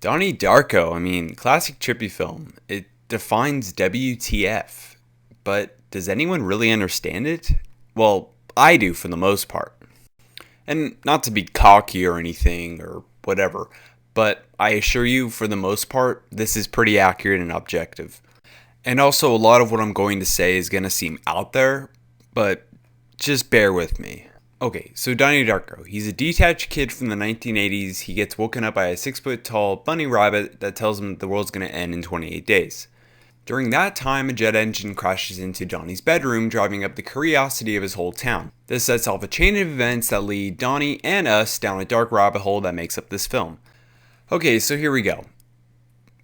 Donnie Darko, classic trippy film. It defines WTF. But does anyone really understand it? Well, I do for the most part. And not to be cocky or anything or whatever, but I assure you, for the most part, this is pretty accurate and objective. And also, a lot of what I'm going to say is going to seem out there, but just bear with me. Okay, so Donnie Darko. He's a detached kid from the 1980s. He gets woken up by a 6-foot tall bunny rabbit that tells him that the world's going to end in 28 days. During that time, a jet engine crashes into Donnie's bedroom, driving up the curiosity of his whole town. This sets off a chain of events that lead Donnie and us down a dark rabbit hole that makes up this film. Okay, so here we go.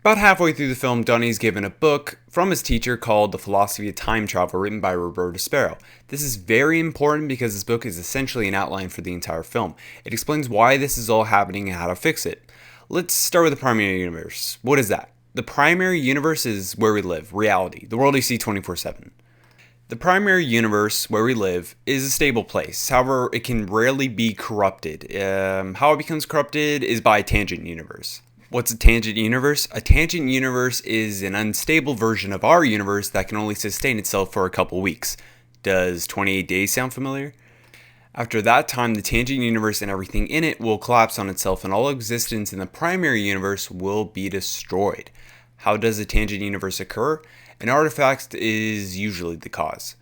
About halfway through the film, Donnie's given a book from his teacher called The Philosophy of Time Travel, written by Roberta Sparrow. This is very important because this book is essentially an outline for the entire film. It explains why this is all happening and how to fix it. Let's start with the primary universe. What is that? The primary universe is where we live, reality, the world you see 24/7. The primary universe, where we live, is a stable place. However, it can rarely be corrupted. How it becomes corrupted is by a tangent universe. What's a tangent universe? A tangent universe is an unstable version of our universe that can only sustain itself for a couple weeks. Does 28 days sound familiar? After that time, the tangent universe and everything in it will collapse on itself, and all existence in the primary universe will be destroyed. How does a tangent universe occur? An artifact is usually the cause.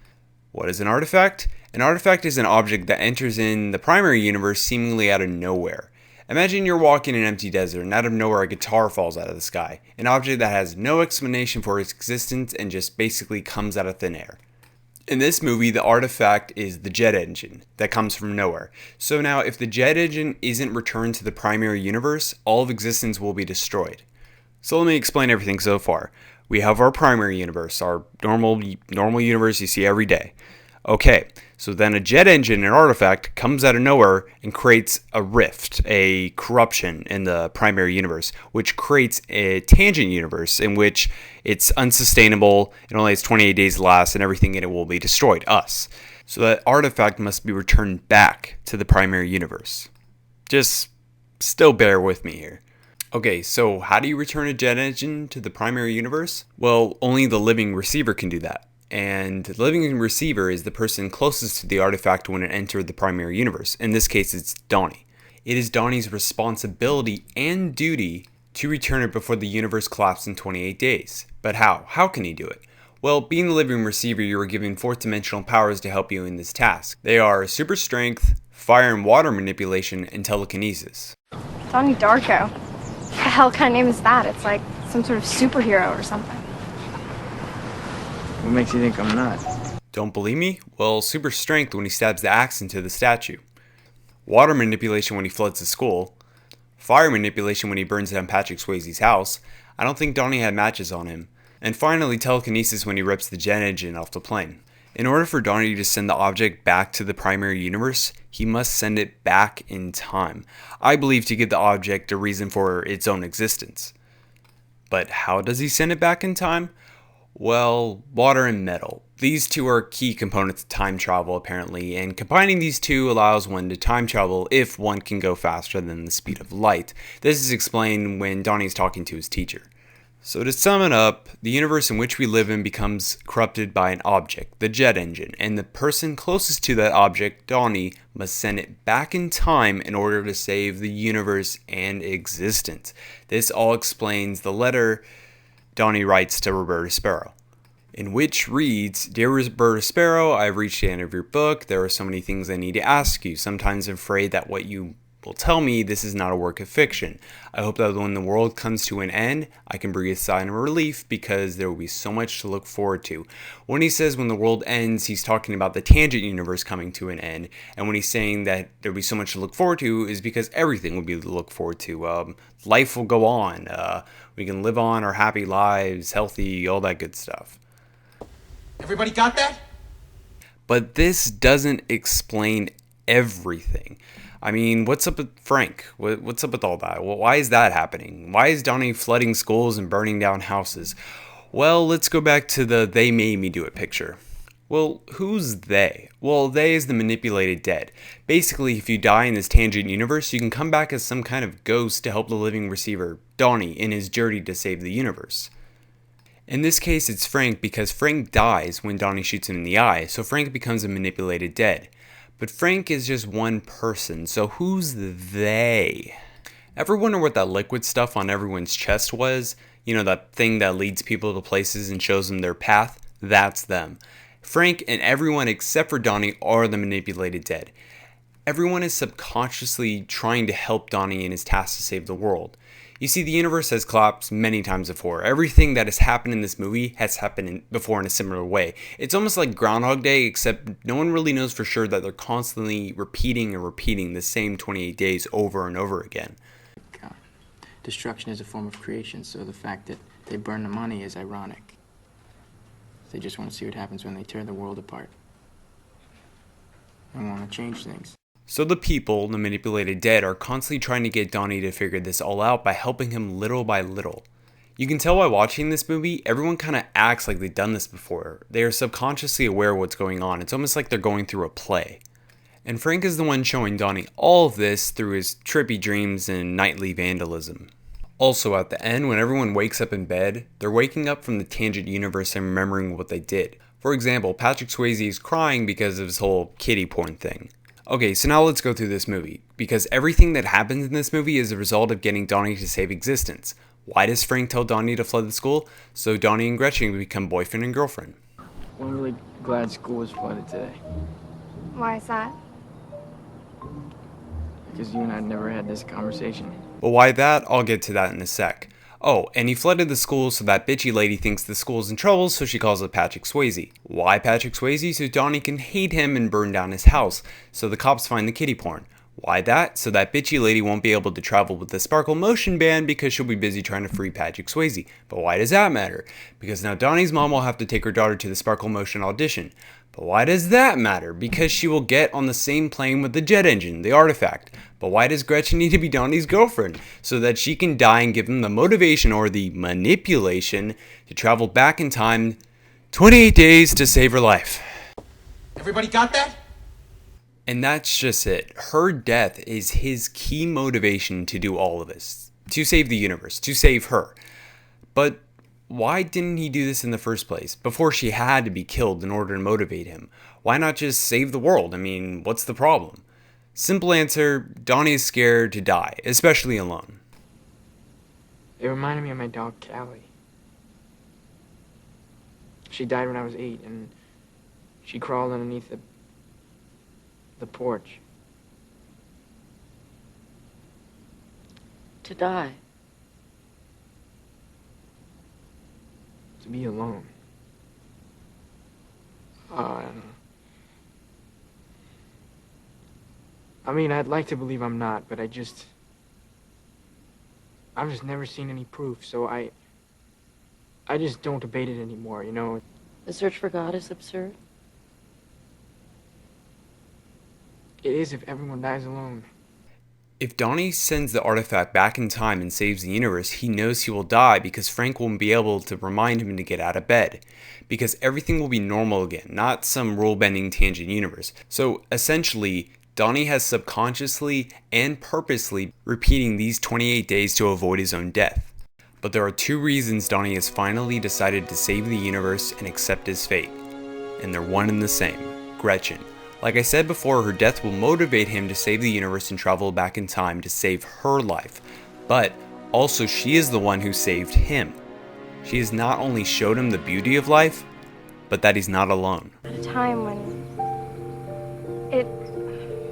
What is an artifact? An artifact is an object that enters in the primary universe seemingly out of nowhere. Imagine you're walking in an empty desert and out of nowhere a guitar falls out of the sky. An object that has no explanation for its existence and just basically comes out of thin air. In this movie, the artifact is the jet engine that comes from nowhere. So now, if the jet engine isn't returned to the primary universe, all of existence will be destroyed. So let me explain everything so far. We have our primary universe, our normal universe you see every day. Okay, so then a jet engine, an artifact, comes out of nowhere and creates a rift, a corruption in the primary universe, which creates a tangent universe in which it's unsustainable, it only has 28 days to last, and everything in it will be destroyed, us. So that artifact must be returned back to the primary universe. Just still bear with me here. Okay, so how do you return a jet engine to the primary universe? Well, only the living receiver can do that. And the living receiver is the person closest to the artifact when it entered the primary universe. In this case, it's Donnie. It is Donnie's responsibility and duty to return it before the universe collapses in 28 days. But how? How can he do it? Well, being the living receiver, you are given fourth dimensional powers to help you in this task. They are super strength, fire and water manipulation, and telekinesis. Donnie Darko. What the hell kind of name is that? It's like some sort of superhero or something. What makes you think I'm not? Don't believe me? Well, super strength when he stabs the axe into the statue. Water manipulation when he floods the school. Fire manipulation when he burns down Patrick Swayze's house. I don't think Donnie had matches on him. And finally, telekinesis when he rips the jet engine off the plane. In order for Donnie to send the object back to the primary universe, he must send it back in time. I believe to give the object a reason for its own existence. But how does he send it back in time? Well, water and metal. These two are key components of time travel, apparently, and combining these two allows one to time travel if one can go faster than the speed of light. This is explained when Donnie is talking to his teacher. So to sum it up, the universe in which we live in becomes corrupted by an object, the jet engine, and the person closest to that object, Donnie, must send it back in time in order to save the universe and existence. This all explains the letter Donnie writes to Roberta Sparrow, in which reads, "Dear Roberta Sparrow, I've reached the end of your book. There are so many things I need to ask you. Sometimes I'm afraid that what you will tell me, this is not a work of fiction. I hope that when the world comes to an end, I can breathe a sigh of relief because there will be so much to look forward to." When he says when the world ends, he's talking about the tangent universe coming to an end. And when he's saying that there will be so much to look forward to is because everything will be to look forward to. Life will go on. We can live on our happy lives, healthy, all that good stuff. Everybody got that? But this doesn't explain everything. What's up with Frank? What's up with all that? Well, why is that happening? Why is Donnie flooding schools and burning down houses? Well, let's go back to the "they made me do it" picture. Well, who's they? Well, they is the manipulated dead. Basically, if you die in this tangent universe, you can come back as some kind of ghost to help the living receiver, Donnie, in his journey to save the universe. In this case, it's Frank because Frank dies when Donnie shoots him in the eye, so Frank becomes a manipulated dead. But Frank is just one person, so who's they? Ever wonder what that liquid stuff on everyone's chest was? You know, that thing that leads people to places and shows them their path? That's them. Frank and everyone except for Donnie are the manipulated dead. Everyone is subconsciously trying to help Donnie in his task to save the world. You see, the universe has collapsed many times before. Everything that has happened in this movie has happened before in a similar way. It's almost like Groundhog Day, except no one really knows for sure that they're constantly repeating and repeating the same 28 days over and over again. Destruction is a form of creation, so the fact that they burn the money is ironic. They just want to see what happens when they tear the world apart. They want to change things. So the people, the manipulated dead, are constantly trying to get Donnie to figure this all out by helping him little by little. You can tell by watching this movie, everyone kind of acts like they've done this before. They are subconsciously aware of what's going on. It's almost like they're going through a play. And Frank is the one showing Donnie all of this through his trippy dreams and nightly vandalism. Also, at the end, when everyone wakes up in bed, they're waking up from the tangent universe and remembering what they did. For example, Patrick Swayze is crying because of his whole kiddie porn thing. Okay, so now let's go through this movie, because everything that happens in this movie is a result of getting Donnie to save existence. Why does Frank tell Donnie to flood the school? So Donnie and Gretchen can become boyfriend and girlfriend. I'm really glad school was flooded today, Why is that? because you and I never had this conversation. But why that? I'll get to that in a sec. Oh, and he flooded the school so that bitchy lady thinks the school's in trouble, so she calls it Patrick Swayze. Why Patrick Swayze? So Donnie can hate him and burn down his house, so the cops find the kiddie porn. Why that? So that bitchy lady won't be able to travel with the Sparkle Motion Band because she'll be busy trying to free Patrick Swayze. But why does that matter? Because now Donnie's mom will have to take her daughter to the Sparkle Motion audition. But why does that matter? Because she will get on the same plane with the jet engine, the artifact. But why does Gretchen need to be Donnie's girlfriend? So that she can die and give him the motivation or the manipulation to travel back in time 28 days to save her life. Everybody got that? And that's just it. Her death is his key motivation to do all of this. To save the universe. To save her. But why didn't he do this in the first place? Before she had to be killed in order to motivate him. Why not just save the world? I mean, what's the problem? Simple answer, Donnie is scared to die, especially alone. It reminded me of my dog, Callie. She died when I was 8, and she crawled underneath the porch. To die. To be alone. I don't know. I mean, I'd like to believe I'm not, but I've just never seen any proof, so I just don't debate it anymore, you know? The search for God is absurd. It is if everyone dies alone. If Donnie sends the artifact back in time and saves the universe, he knows he will die because Frank won't be able to remind him to get out of bed. Because everything will be normal again, not some rule-bending tangent universe. So essentially, Donnie has subconsciously and purposely repeating these 28 days to avoid his own death. But there are two reasons Donnie has finally decided to save the universe and accept his fate. And they're one and the same, Gretchen. Like I said before, her death will motivate him to save the universe and travel back in time to save her life. But also she is the one who saved him. She has not only showed him the beauty of life, but that he's not alone. At a time when it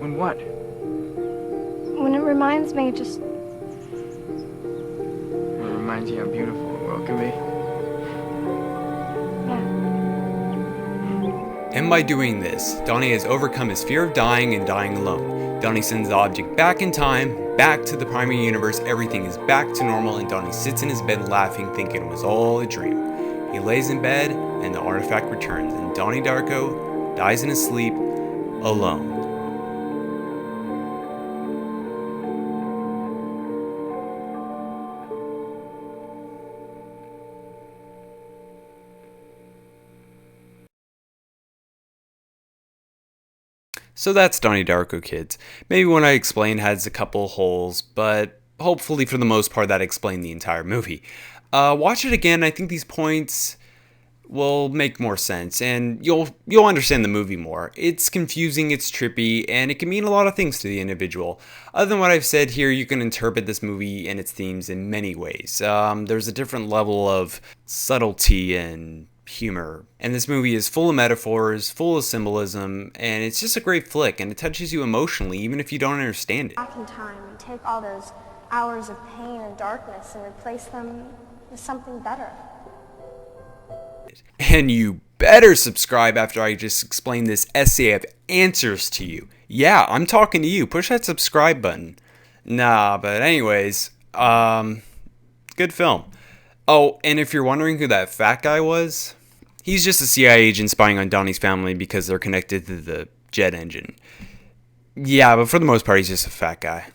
When what? when it reminds me just It reminds you how beautiful the world can be. yeah. And by doing this, Donnie has overcome his fear of dying and dying alone. Donnie sends the object back in time, back to the primary universe, everything is back to normal, and Donnie sits in his bed laughing, thinking it was all a dream. He lays in bed, and the artifact returns, and Donnie Darko dies in his sleep, alone. So that's Donnie Darko, kids. Maybe what I explained has a couple holes, but hopefully for the most part that explained the entire movie. Watch it again. I think these points will make more sense, and you'll understand the movie more. It's confusing, it's trippy, and it can mean a lot of things to the individual. Other than what I've said here, you can interpret this movie and its themes in many ways. There's a different level of subtlety and humor, and this movie is full of metaphors, full of symbolism, and it's just a great flick, and it touches you emotionally even if you don't understand it. Back in time and take all those hours of pain and darkness and replace them with something better. And you better subscribe after I just explain this essay of answers to you. Yeah, I'm talking to you. Push that subscribe button. Nah, but anyways, good film. Oh, and if you're wondering who that fat guy was, he's just a CIA agent spying on Donnie's family because they're connected to the jet engine. Yeah, but for the most part, he's just a fat guy.